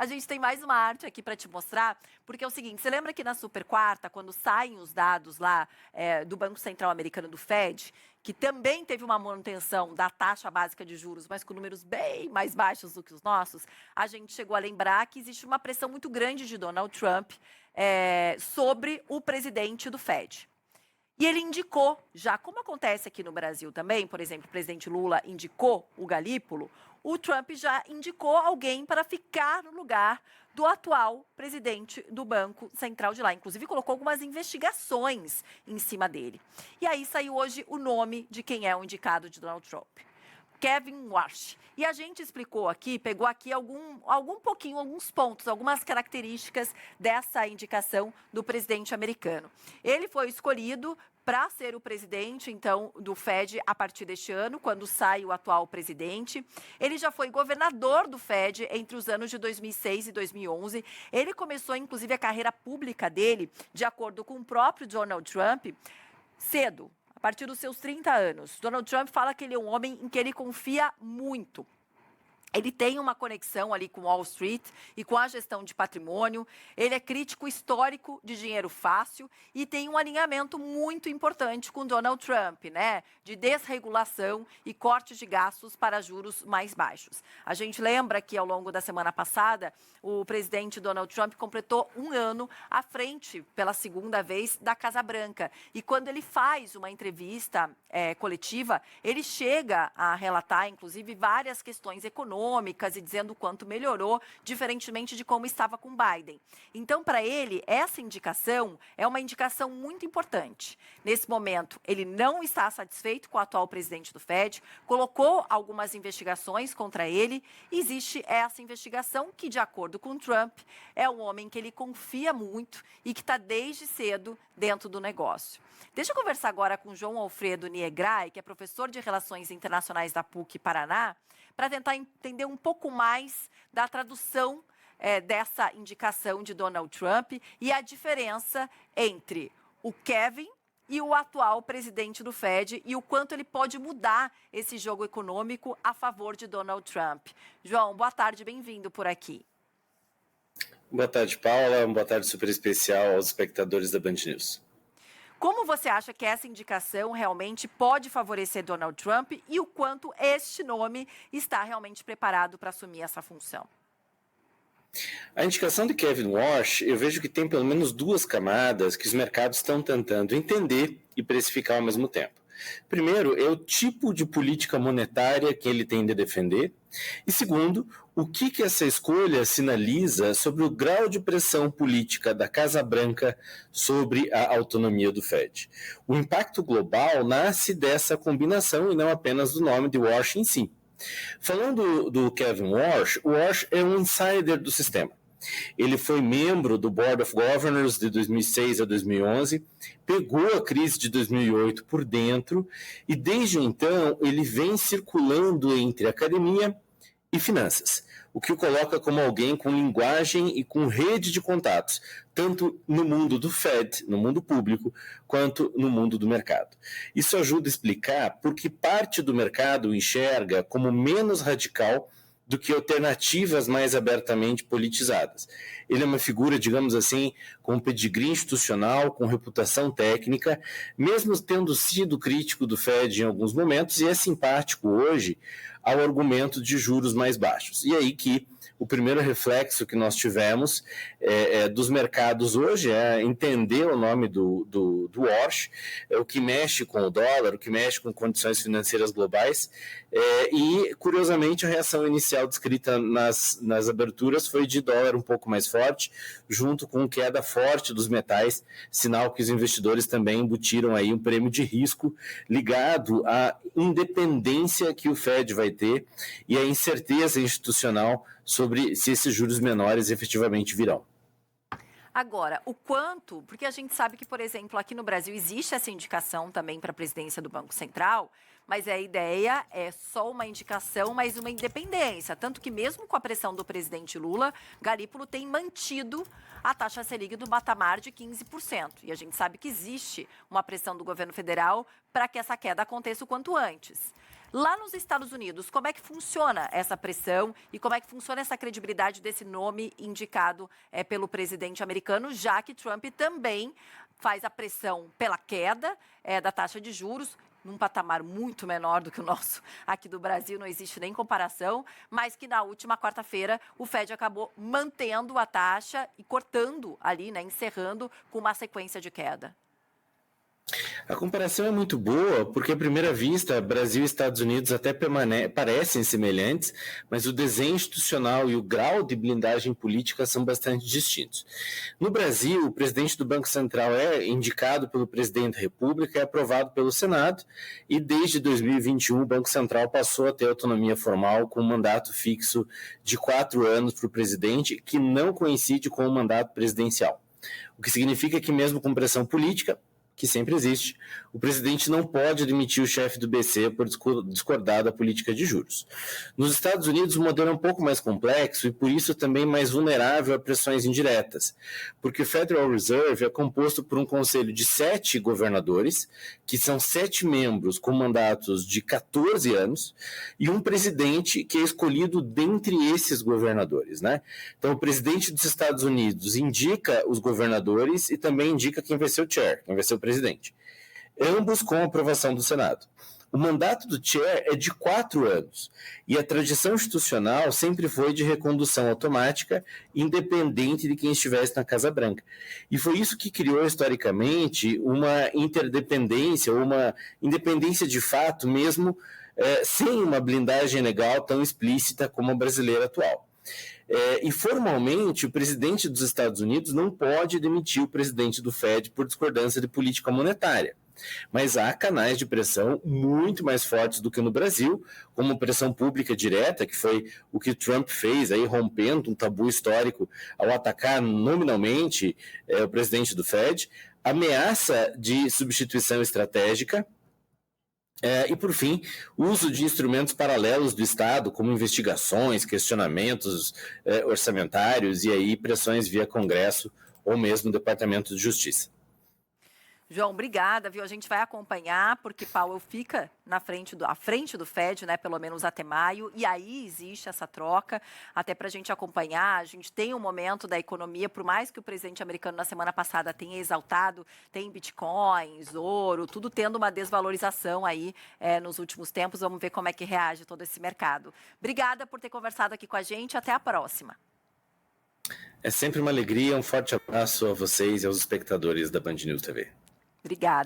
A gente tem mais uma arte aqui para te mostrar, porque é o seguinte, você lembra que na super quarta, quando saem os dados lá do Banco Central Americano, do Fed, que também teve uma manutenção da taxa básica de juros, mas com números bem mais baixos do que os nossos, a gente chegou a lembrar que existe uma pressão muito grande de Donald Trump sobre o presidente do Fed. E ele indicou, já como acontece aqui no Brasil também, por exemplo, o presidente Lula indicou o Galípolo, o Trump já indicou alguém para ficar no lugar do atual presidente do Banco Central de lá. Inclusive, colocou algumas investigações em cima dele. E aí saiu hoje o nome de quem é o indicado de Donald Trump. Kevin Warsh. E a gente explicou aqui, pegou aqui alguns pontos, algumas características dessa indicação do presidente americano. Ele foi escolhido para ser o presidente, então, do Fed a partir deste ano, quando sai o atual presidente. Ele já foi governador do Fed entre os anos de 2006 e 2011. Ele começou, inclusive, a carreira pública dele, de acordo com o próprio Donald Trump, cedo. A partir dos seus 30 anos. Donald Trump fala que ele é um homem em que ele confia muito. Ele tem uma conexão ali com Wall Street e com a gestão de patrimônio. Ele é crítico histórico de dinheiro fácil e tem um alinhamento muito importante com Donald Trump, né? De desregulação e cortes de gastos para juros mais baixos. A gente lembra que ao longo da semana passada, o presidente Donald Trump completou um ano à frente, pela segunda vez, da Casa Branca. E quando ele faz uma entrevista coletiva, ele chega a relatar, inclusive, várias questões econômicas e dizendo o quanto melhorou, diferentemente de como estava com Biden. Então, para ele, essa indicação é uma indicação muito importante. Nesse momento, ele não está satisfeito com o atual presidente do Fed, colocou algumas investigações contra ele. Existe essa investigação que, de acordo com Trump, é um homem que ele confia muito e que está desde cedo dentro do negócio. Deixa eu conversar agora com João Alfredo Niegrai, que é professor de Relações Internacionais da PUC Paraná, para tentar entender um pouco mais da tradução dessa indicação de Donald Trump e a diferença entre o Kevin e o atual presidente do Fed e o quanto ele pode mudar esse jogo econômico a favor de Donald Trump. João, boa tarde, bem-vindo por aqui. Boa tarde, Paula. Boa tarde super especial aos espectadores da Band News. Como você acha que essa indicação realmente pode favorecer Donald Trump e o quanto este nome está realmente preparado para assumir essa função? A indicação de Kevin Warsh, eu vejo que tem pelo menos duas camadas que os mercados estão tentando entender e precificar ao mesmo tempo. Primeiro, é o tipo de política monetária que ele tem de defender. E segundo, o que essa escolha sinaliza sobre o grau de pressão política da Casa Branca sobre a autonomia do Fed. O impacto global nasce dessa combinação e não apenas do nome de Warsh em si. Falando do Kevin Warsh, o Warsh é um insider do sistema. Ele foi membro do Board of Governors de 2006 a 2011, pegou a crise de 2008 por dentro e desde então ele vem circulando entre academia e finanças, o que o coloca como alguém com linguagem e com rede de contatos, tanto no mundo do Fed, no mundo público, quanto no mundo do mercado. Isso ajuda a explicar por que parte do mercado o enxerga como menos radical do que alternativas mais abertamente politizadas. Ele é uma figura, digamos assim, com pedigree institucional, com reputação técnica, mesmo tendo sido crítico do Fed em alguns momentos, e é simpático hoje ao argumento de juros mais baixos. E aí que o primeiro reflexo que nós tivemos dos mercados hoje é entender o nome do Warsh, o que mexe com o dólar, o que mexe com condições financeiras globais, e, curiosamente, a reação inicial descrita nas aberturas foi de dólar um pouco mais forte, junto com queda forte dos metais, sinal que os investidores também embutiram aí um prêmio de risco ligado à independência que o Fed vai ter e à incerteza institucional sobre se esses juros menores efetivamente virão. Agora, o quanto, porque a gente sabe que, por exemplo, aqui no Brasil existe essa indicação também para a presidência do Banco Central, mas a ideia é só uma indicação, mas uma independência. Tanto que mesmo com a pressão do presidente Lula, Garípulo tem mantido a taxa Selic do patamar de 15%. E a gente sabe que existe uma pressão do governo federal para que essa queda aconteça o quanto antes. Lá nos Estados Unidos, como é que funciona essa pressão e como é que funciona essa credibilidade desse nome indicado pelo presidente americano, já que Trump também faz a pressão pela queda da taxa de juros, num patamar muito menor do que o nosso aqui do Brasil, não existe nem comparação, mas que na última quarta-feira o Fed acabou mantendo a taxa e cortando ali, encerrando com uma sequência de queda. A comparação é muito boa, porque à primeira vista, Brasil e Estados Unidos até parecem semelhantes, mas o desenho institucional e o grau de blindagem política são bastante distintos. No Brasil, o presidente do Banco Central é indicado pelo presidente da República e é aprovado pelo Senado, e desde 2021 o Banco Central passou a ter autonomia formal com um mandato fixo de 4 anos para o presidente, que não coincide com o mandato presidencial. O que significa que mesmo com pressão política, que sempre existe, o presidente não pode demitir o chefe do BC por discordar da política de juros. Nos Estados Unidos, o modelo é um pouco mais complexo e, por isso, também mais vulnerável a pressões indiretas, porque o Federal Reserve é composto por um conselho de 7 governadores, que são 7 membros com mandatos de 14 anos, e um presidente que é escolhido dentre esses governadores, Então, o presidente dos Estados Unidos indica os governadores e também indica quem vai ser o chair, quem vai ser o presidente. Ambos com aprovação do Senado. O mandato do chair é de 4 anos e a tradição institucional sempre foi de recondução automática, independente de quem estivesse na Casa Branca. E foi isso que criou, historicamente, uma interdependência, uma independência de fato, mesmo sem uma blindagem legal tão explícita como a brasileira atual. E formalmente, o presidente dos Estados Unidos não pode demitir o presidente do Fed por discordância de política monetária. Mas há canais de pressão muito mais fortes do que no Brasil, como pressão pública direta, que foi o que Trump fez, aí rompendo um tabu histórico ao atacar nominalmente o presidente do Fed, ameaça de substituição estratégica, e, por fim, uso de instrumentos paralelos do Estado, como investigações, questionamentos orçamentários e aí pressões via Congresso ou mesmo Departamento de Justiça. João, obrigada, viu? A gente vai acompanhar, porque Powell fica à frente do Fed, pelo menos até maio, e aí existe essa troca, até para a gente acompanhar. A gente tem um momento da economia, por mais que o presidente americano na semana passada tenha exaltado, tem bitcoins, ouro, tudo tendo uma desvalorização aí nos últimos tempos. Vamos ver como é que reage todo esse mercado. Obrigada por ter conversado aqui com a gente, até a próxima. É sempre uma alegria, um forte abraço a vocês e aos espectadores da Band News TV. Obrigada.